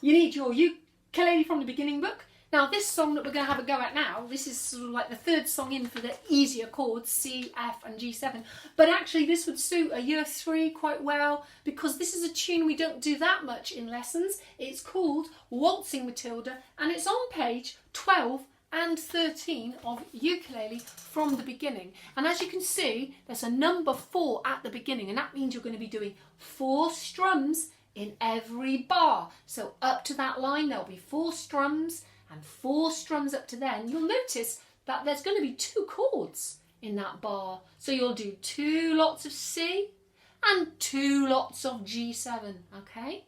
you need your ukulele from the beginning book. Now this song that we're going to have a go at now, this is sort of like the third song in for the easier chords, C, F and G7. But actually this would suit a year 3 quite well because this is a tune we don't do that much in lessons. It's called Waltzing Matilda and it's on page 12 and 13 of Ukulele from the beginning. And as you can see, there's a number 4 at the beginning and that means you're going to be doing 4 strums in every bar. So up to that line there'll be 4 strums and 4 strums up to then. You'll notice that there's going to be 2 chords in that bar. So you'll do 2 lots of C and 2 lots of G7, okay?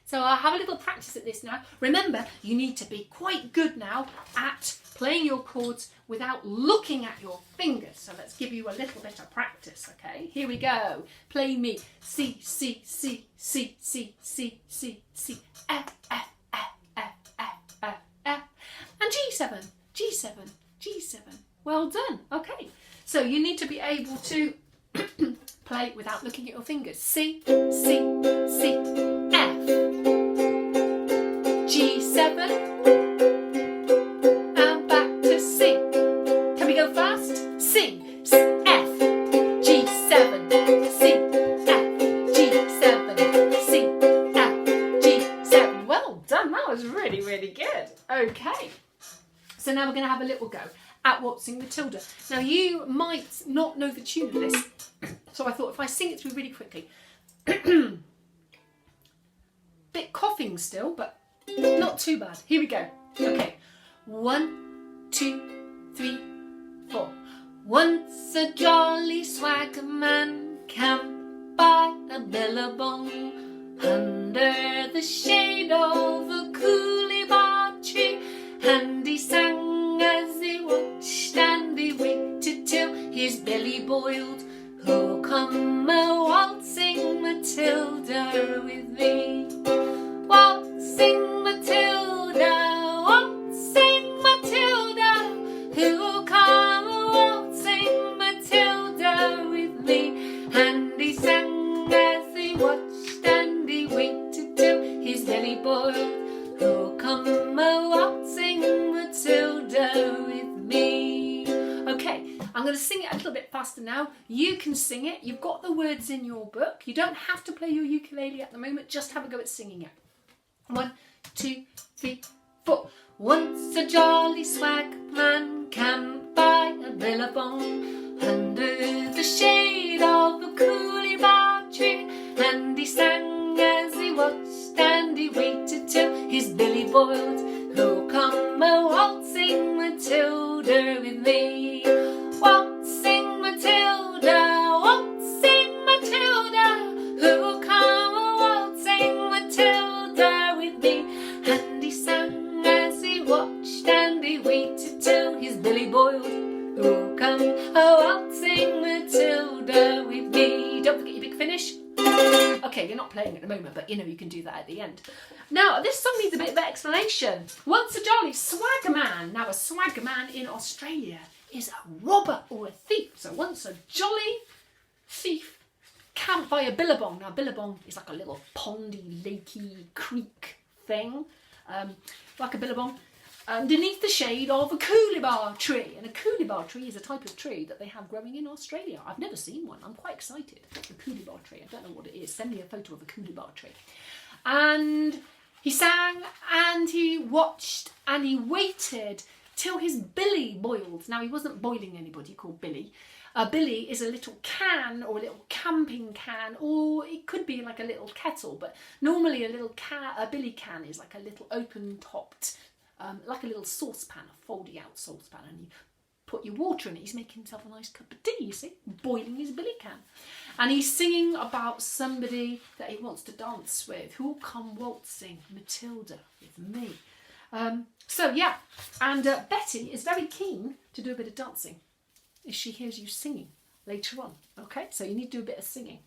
So I'll have a little practice at this now. Remember, you need to be quite good now at playing your chords without looking at your fingers. So let's give you a little bit of practice, okay? Here we go. Play me C, C, C, C, C, C, C, C, F, F, F, F, F, F, F, and G7, G7, G7. Well done, okay. So you need to be able to play without looking at your fingers. C, C, C, F, G7, and back to C. Can we go fast? C, F, G7, C, F, G7, C, F, G7. Well done, that was really, really good. Okay, so now we're going to have a little go at Waltzing Matilda. Now you might not know the tune of this, so I thought if I sing it through really quickly. Bit coughing still, but not too bad. Here we go. Okay. 1, 2, 3, 4. Once a jolly swagger man camped by a billabong under the shade of a cooley-bar tree, and he sang as he watched and he waited till his belly boiled. Oh, come a waltzing Matilda with me. Waltzing Matilda, waltzing Matilda, who'll come a waltzing Matilda with me. And he sang as he watched and he waited till his belly boiled. Who'll come a waltzing Matilda with me. Okay, I'm going to sing it a little bit faster now. You can sing it. You've got the words in your book. You don't have to play your ukulele at the moment. Just have a go at singing it. 1, 2, 3, 4. Once a jolly swag man camped by a billabong under the shade of a cooley-bar tree, and he sang as he watched and he waited till his belly boiled. Oh, come a waltzing Matilda with me. Waltzing Matilda, waltzing Matilda, who'll come a waltzing Matilda with me. And he sang as he watched and he waited till his belly boiled. Who'll come a waltzing Matilda with me. Don't forget your big finish. Okay, you're not playing at the moment, but you know you can do that at the end. Now, this song needs a bit of explanation. Once a jolly swagger man. Now, a swagger man in Australia is a robber or a thief. So once a jolly thief camped by a billabong. Now, billabong is like a little pondy, lakey, creek thing, like a billabong, underneath the shade of a cooley-bar tree. And a cooley-bar tree is a type of tree that they have growing in Australia. I've never seen one. I'm quite excited. A cooley-bar tree. I don't know what it is. Send me a photo of a cooley-bar tree. And he sang and he watched and he waited till his billy boiled. Now, he wasn't boiling anybody called Billy. A billy is a little can or a little camping can, or it could be like a little kettle, but normally a billy can is like a little open-topped, like a little saucepan, a folding-out saucepan, and you put your water in it. He's making himself a nice cup of tea, you see, boiling his billy can. And he's singing about somebody that he wants to dance with. Who'll come waltzing Matilda with me? So yeah, and Betty is very keen to do a bit of dancing if she hears you singing later on. Okay, so you need to do a bit of singing.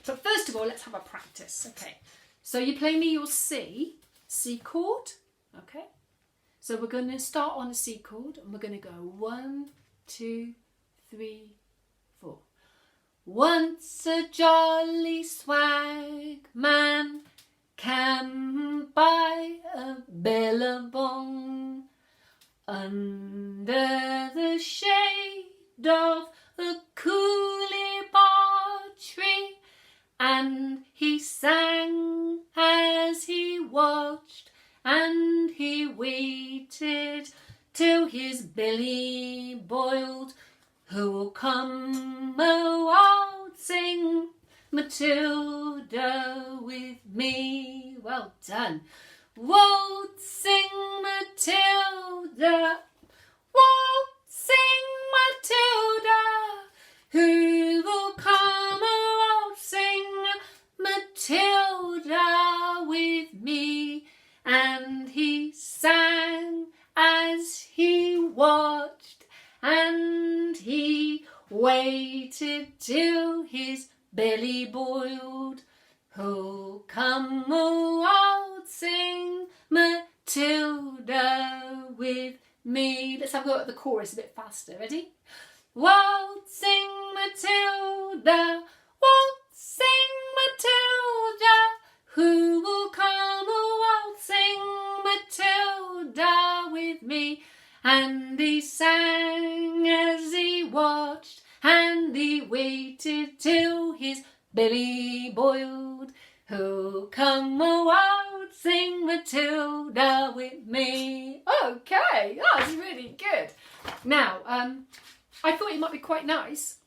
But first of all, let's have a practice. Okay, so you play me your C chord. Okay, so we're going to start on a C chord and we're going to go 1, 2, 3, 4. Once a jolly swag man camped by a billabong, under the shade of a cooley-bar tree, and he sang as he watched, and he waited till his belly boiled. Who'll come a-waltzing Matilda with me? Well done. Waltzing Matilda, waltzing Matilda, who will come a-waltzing Matilda with me? And he sang as he watched, and he waited till his belly boiled. Who'll come a-waltzing Matilda with me? Let's have a go at the chorus a bit faster. Ready? Waltzing Matilda, waltzing Matilda, who will come a-waltzing Matilda with me? And he sang as he watched, and he waited till his belly boiled. Who'll come a-waltzing Matilda with me? Okay, that's really good. Now, I thought it might be quite nice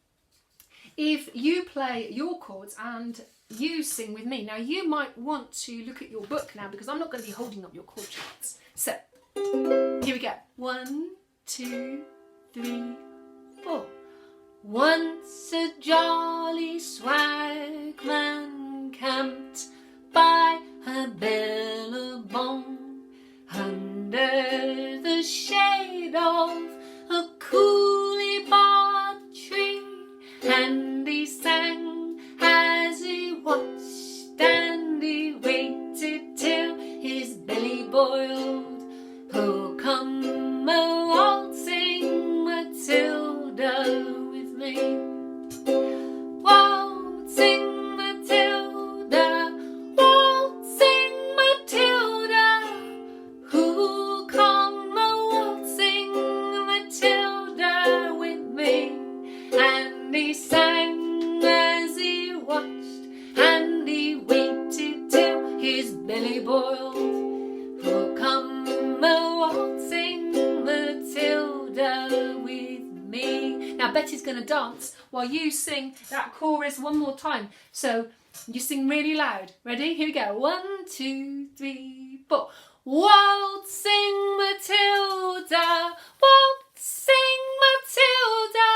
if you play your chords and you sing with me. Now, you might want to look at your book now, because I'm not going to be holding up your chord charts. So, here we go. 1, 2, 3, 4. Once a jolly swagman camped by a billabong, under the shade of a cooley-bar tree, and he sang as he watched, and he waited till his belly boiled. Who'll come a-waltzing Matilda with me? Waltzing Matilda, waltzing Matilda, who'll come a-waltzing Matilda with me? And he sang as he watched, and he waited till his belly boiled. Who'll come a-waltzing Matilda with me? Now Betty's going to dance while you sing that chorus one more time. So you sing really loud. Ready? Here we go. 1, 2, 3, 4. Waltzing Matilda, waltzing Matilda,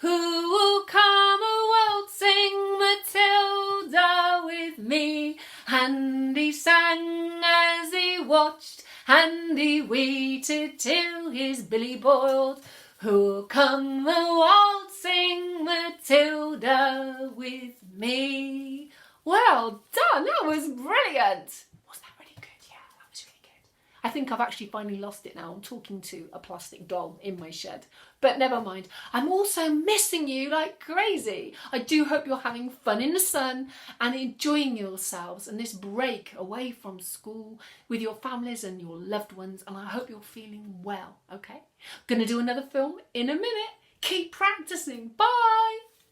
who will come a-waltzing Matilda with me? And he sang as he watched, and he waited till his belly boiled. Who'll come a-waltzing Matilda with me? Well done, that was brilliant. Was that really good? Yeah, that was really good. I think I've actually finally lost it now. I'm talking to a plastic doll in my shed. But never mind. I'm also missing you like crazy. I do hope you're having fun in the sun and enjoying yourselves and this break away from school with your families and your loved ones. And I hope you're feeling well, okay? Gonna do another film in a minute. Keep practicing. Bye.